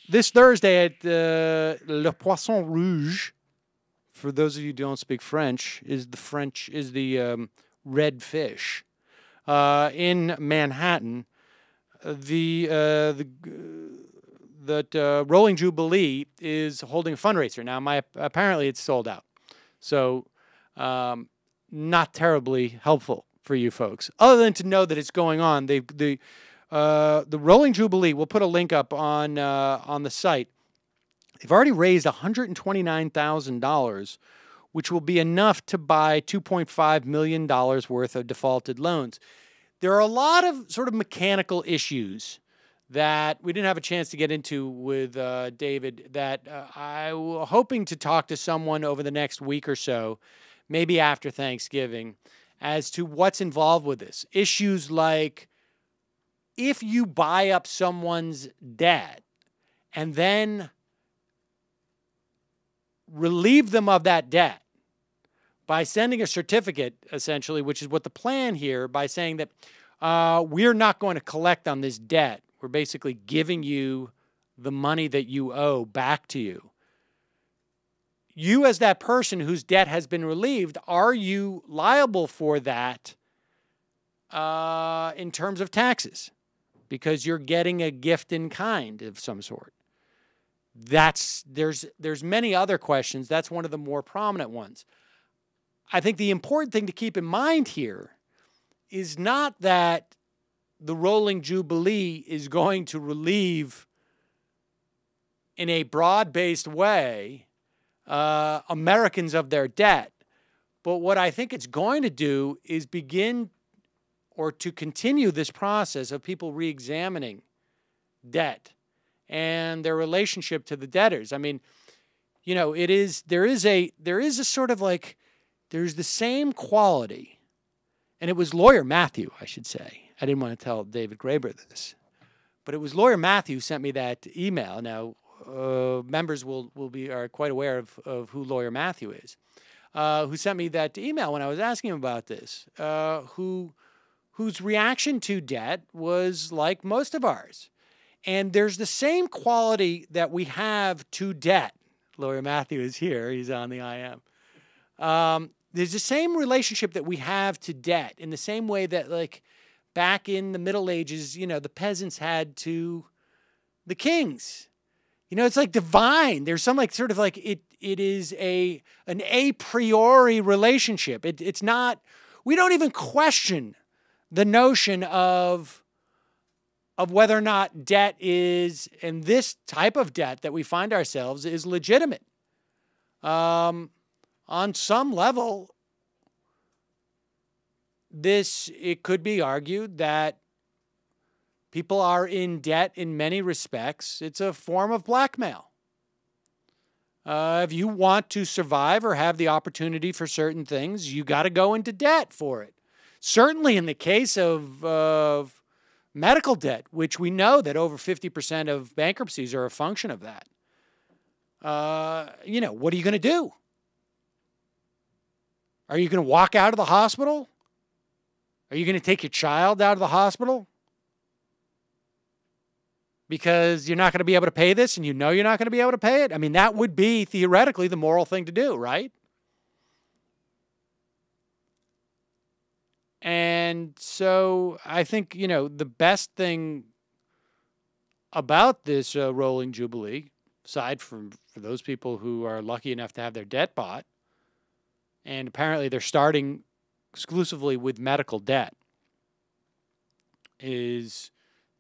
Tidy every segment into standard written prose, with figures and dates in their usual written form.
this Thursday at Le Poisson Rouge, for those of you who don't speak French, is the red fish in Manhattan. That Rolling Jubilee is holding a fundraiser now. Apparently it's sold out, so not terribly helpful for you folks, other than to know that it's going on. The Rolling Jubilee, we'll put a link up on the site. They've already raised $129,000, which will be enough to buy $2.5 million worth of defaulted loans. There are a lot of sort of mechanical issues that we didn't have a chance to get into with David that I was hoping to talk to someone over the next week or so, maybe after Thanksgiving, as to what's involved with this. Issues like, if you buy up someone's debt and then relieve them of that debt by sending a certificate, essentially, which is what the plan here, by saying that we're not going to collect on this debt. We're basically giving you the money that you owe back to you. You, as that person whose debt has been relieved, are you liable for that in terms of taxes? Because you're getting a gift in kind of some sort. There's many other questions. That's one of the more prominent ones. I think the important thing to keep in mind here is not that the Rolling Jubilee is going to relieve in a broad-based way Americans of their debt. But what I think it's going to do is begin or to continue this process of people re-examining debt and their relationship to the debtors. I mean, you know, there is a sort of like, there's the same quality, and it was Lawyer Matthew, I should say. I didn't want to tell David Graeber this, but it was Lawyer Matthew who sent me that email. Now, members are quite aware of who Lawyer Matthew is, who sent me that email when I was asking him about this, whose reaction to debt was like most of ours. And there's the same quality that we have to debt. Lawyer Matthew is here. He's on the IM. There's the same relationship that we have to debt in the same way that, like, back in the Middle Ages, you know, the peasants had to the kings. You know, it's like divine. There's some like sort of like it is an a priori relationship. It's not, we don't even question the notion of whether or not debt is, and this type of debt that we find ourselves is legitimate. On some level, it could be argued that people are in debt in many respects. It's a form of blackmail. If you want to survive or have the opportunity for certain things, you got to go into debt for it. Certainly in the case of medical debt, which we know that over 50% of bankruptcies are a function of that. You know, what are you going to do? Are you going to walk out of the hospital? Are you going to take your child out of the hospital? Because you're not going to be able to pay this and you know you're not going to be able to pay it? I mean, that would be theoretically the moral thing to do, right? And so I think, you know, the best thing about this Rolling Jubilee, aside from for those people who are lucky enough to have their debt bought, and apparently they're starting exclusively with medical debt, is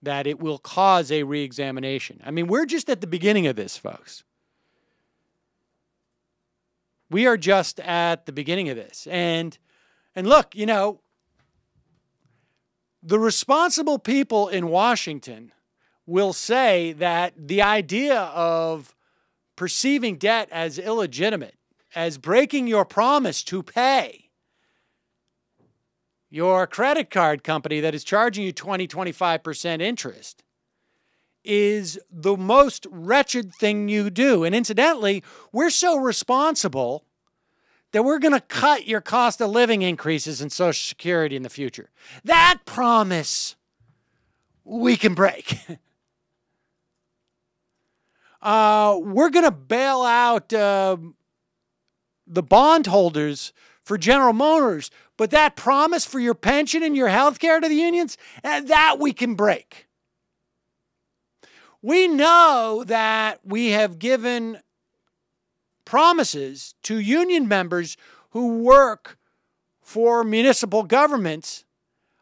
that it will cause a reexamination. I mean, we're just at the beginning of this, folks. We are just at the beginning of this. And look, you know, the responsible people in Washington will say that the idea of perceiving debt as illegitimate, as breaking your promise to pay your credit card company that is charging you 25% interest, is the most wretched thing you do. And incidentally, we're so responsible that we're going to cut your cost of living increases in Social Security in the future. That promise we can break. we're going to bail out the bondholders for General Motors, but that promise for your pension and your health care to the unions, that we can break. We know that we have given promises to union members who work for municipal governments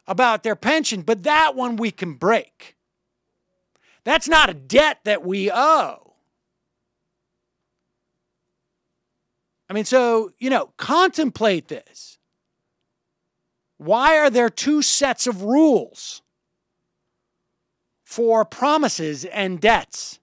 about their pension, but that one we can break. That's not a debt that we owe. I mean, so, contemplate this. Why are there two sets of rules for promises and debts?